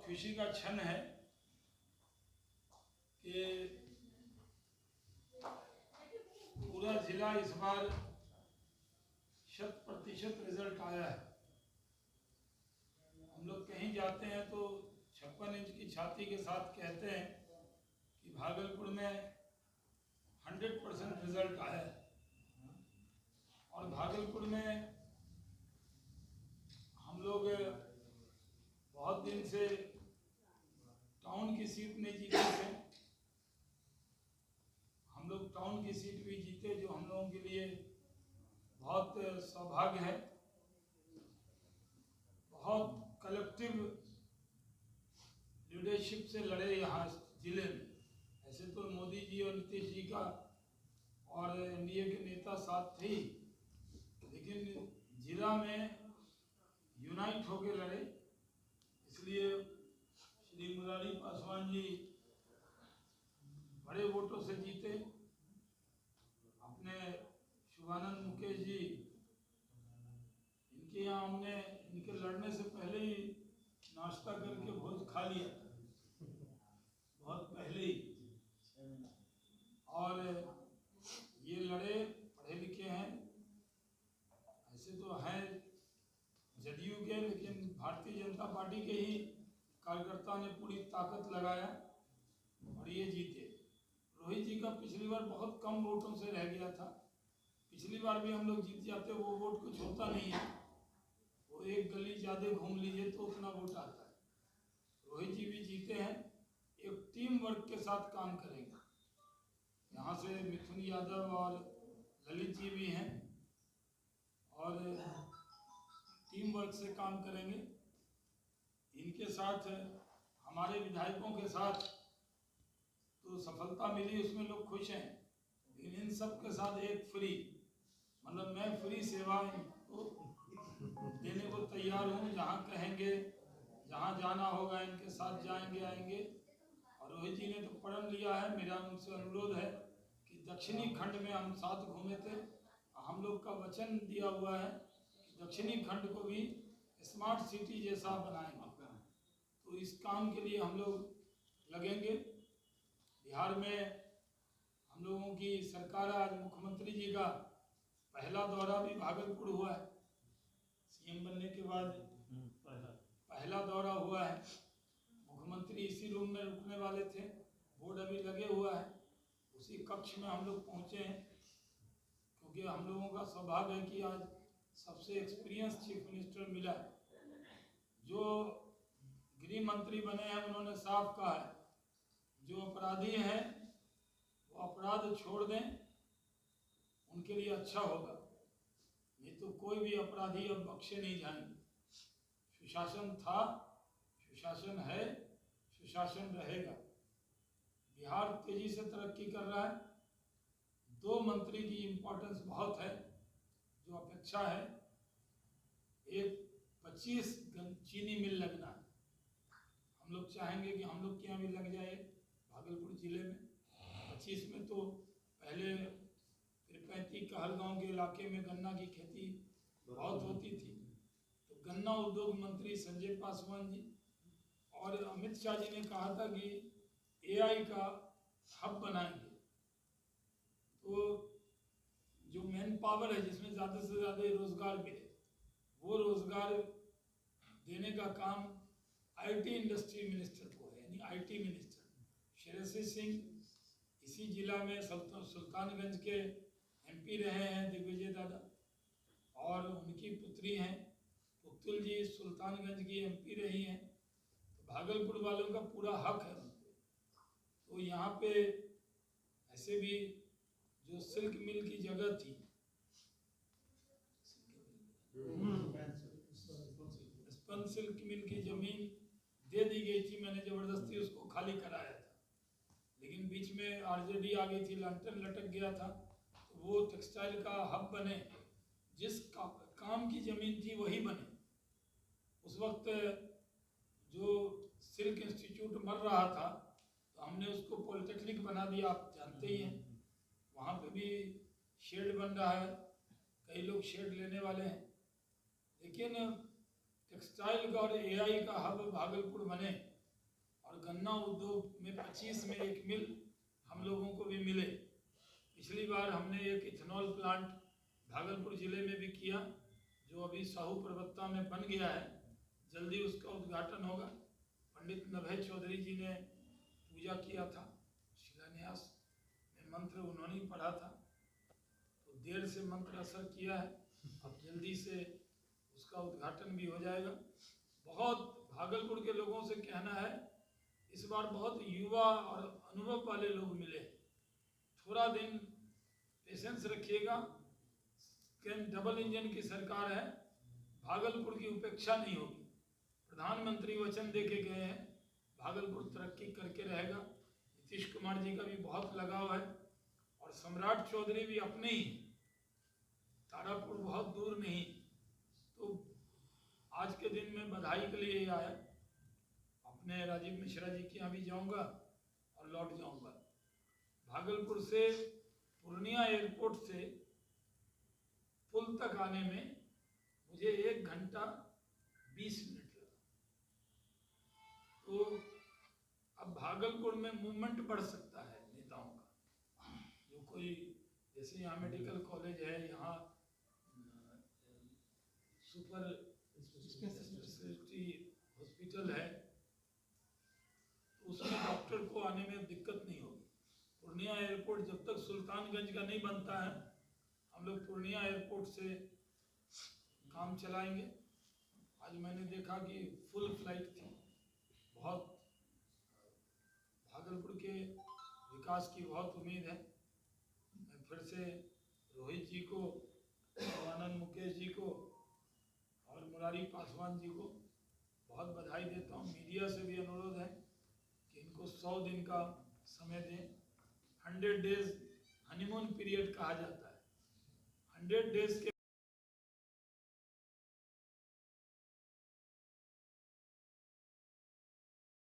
बहुत खुशी का क्षण है कि पूरा जिला इस बार 100% रिजल्ट आया है। हम लोग कहीं जाते हैं तो 56 इंच की छाती के साथ कहते हैं कि भागलपुर में 100% रिजल्ट आया है। और भागलपुर में हम लोग बहुत दिन से टाउन की सीट नहीं जीते थे। हम लोग टाउन की सीट भी जीते, जो हम लोगों के लिए बहुत सौभाग्य है। बहुत कलेक्टिव लीडरशिप से लड़े यहाँ जिले में। ऐसे तो मोदी जी और नीतीश जी का और एनडीए के नेता साथ थे, लेकिन जिला में यूनाइट होकर लड़े। इसलिए श्री मुरारी पासवान जी बड़े वोटों से जीते। अपने शुभानंद मुकेश जी, इनके यहाँ हमने इनके लड़ने से पहले ही नाश्ता करके भोज खा लिया, बहुत पहले ही। और ये लड़े, पढ़े लिखे हैं, ऐसे तो हैं जदयू के, लेकिन भारतीय जनता पार्टी के ही कार्यकर्ता ने पूरी ताकत लगाया और ये जीते। रोहित जी का पिछली बार बहुत कम वोटों से रह गया था। पिछली बार भी हम लोग जीत जाते, वो वोट कुछ होता नहीं है, वो एक गली ज़्यादा घूम लीजिए तो उतना वोट आता है। रोहित जी भी जीते हैं। एक टीम वर्क के साथ काम करेंगे। यहाँ से मिथुन यादव और ललित जी भी हैं और टीम वर्क से काम करेंगे। इनके साथ हमारे विधायकों के साथ तो सफलता मिली, उसमें लोग खुश हैं, लेकिन इन सब के साथ एक फ्री, मतलब मैं फ्री सेवा को देने को तैयार हूँ। जहाँ कहेंगे, जहाँ जाना होगा इनके साथ जाएंगे, आएंगे। और रोहित जी ने तो प्रण लिया है, मेरा उनसे अनुरोध है कि दक्षिणी खंड में हम साथ घूमे थे, हम लोग का वचन दिया हुआ है कि दक्षिणी खंड को भी स्मार्ट सिटी जैसा बनाएंगे। तो इस काम के लिए हम लोग लगेंगे। बिहार में हम लोगों की सरकार, आज मुख्यमंत्री जी का पहला दौरा भी भागलपुर हुआ है। सीएम बनने के बाद पहला दौरा हुआ है। मुख्यमंत्री इसी रूम में रुकने वाले थे, बोर्ड अभी लगे हुआ है, उसी कक्ष में हम लोग पहुँचे हैं। क्योंकि हम लोगों का सौभाग्य है कि आज सबसे एक्सपीरियंस चीफ मिनिस्टर मिला है। जो गृह मंत्री बने हैं उन्होंने साफ कहा है, जो अपराधी हैं वो अपराध छोड़ दें, उनके लिए अच्छा होगा। नहीं तो कोई भी अपराधी अब बख्शे नहीं जाएंगे। सुशासन था, सुशासन है, सुशासन रहेगा। बिहार तेजी से तरक्की कर रहा है। 2 मंत्री की इम्पोर्टेंस बहुत है, जो अपेक्षा है। एक 25 चीनी मिल लगना है। हम लोग चाहेंगे कि हम लोग के यहाँ भी लग जाए भागलपुर जिले में। 25 में तो पहले 35 कहलगांव के इलाके में गन्ना की खेती बहुत होती थी, तो गन्ना उद्योग मंत्री संजय पासवान जी और अमित शाह जी ने कहा था कि एआई का हब बनाएंगे। तो जो मैन पावर है, जिसमें ज़्यादा से ज़्यादा रोजगार मिले, वो रोजगार देने का काम आईटी इंडस्ट्री मिनिस्टर को है, यानी आईटी मिनिस्टर शेरसी सिंह। इसी जिला में सुल्तानगंज के एमपी रहे हैं दिग्विजय दादा, और उनकी पुत्री हैं पुतुल जी, सुल्तानगंज की एमपी रही हैं। तो भागलपुर वालों का पूरा हक है उनको। तो यहाँ पे ऐसे भी जो सिल्क मिल की जगह थी, स्पन सिल्क मिल की जमीन दे दी गई थी, मैंने जबरदस्ती उसको खाली कराया था। लेकिन बीच में आरजेडी आ गई थी, लंटन लटक गया था। तो वो टेक्सटाइल का हब बने, जिस काम की जमीन थी वही बने। उस वक्त जो सिल्क इंस्टीट्यूट मर रहा था, तो हमने उसको पॉलिटेक्निक बना दिया, आप जानते ही हैं। वहाँ पे भी शेड बन रहा है, कई लोग शेड लेने वाले हैं। लेकिन टेक्सटाइल का और एआई का हब भागलपुर बने, और गन्ना उद्योग में 25 में एक मिल हम लोगों को भी मिले। पिछली बार हमने एक इथेनॉल प्लांट भागलपुर ज़िले में भी किया, जो अभी साहू प्रवत्ता में बन गया है, जल्दी उसका उद्घाटन होगा। पंडित नभय चौधरी जी ने पूजा किया था, शिलान्यास में मंत्र उन्होंने ही पढ़ा था, तो देर से मंत्र असर किया है, अब जल्दी से उसका उद्घाटन भी हो जाएगा। बहुत भागलपुर के लोगों से कहना है, इस बार बहुत युवा और अनुभव वाले लोग मिले, थोड़ा दिन पेशेंस रखिएगा। डबल इंजन की सरकार है, भागलपुर की उपेक्षा नहीं होगी। प्रधानमंत्री वचन देके गए हैं, भागलपुर तरक्की करके रहेगा। नीतीश कुमार जी का भी बहुत लगाव है, और सम्राट चौधरी भी अपने ही, तारापुर बहुत दूर नहीं। तो आज के दिन में बधाई के लिए आया, अपने राजीव मिश्रा जी के यहाँ भी जाऊंगा और लौट जाऊंगा। भागलपुर से पूर्णिया एयरपोर्ट से पुल तक आने में मुझे 1 घंटा 20 मिनट लगा। तो अब भागलपुर में मूवमेंट बढ़ सकता है नेताओं का। जो कोई, जैसे यहाँ मेडिकल कॉलेज है, यहाँ सुपर स्पेशलिटी हॉस्पिटल है, तो उसमें डॉक्टर को आने में दिक्कत नहीं होगी। पूर्णिया एयरपोर्ट जब तक सुल्तानगंज का नहीं बनता है, हम लोग पूर्णिया एयरपोर्ट से काम चलाएंगे। आज मैंने देखा कि फुल फ्लाइट थी। बहुत भागलपुर के विकास की बहुत उम्मीद है। मैं फिर से रोहित जी को, आनंद मुकेश जी को और मुरारी पासवान जी को बहुत बधाई देता हूँ। मीडिया से भी अनुरोध है कि इनको 100 दिन का समय दें। 100 डेज हनीमून पीरियड कहा जाता है। 100 डेज के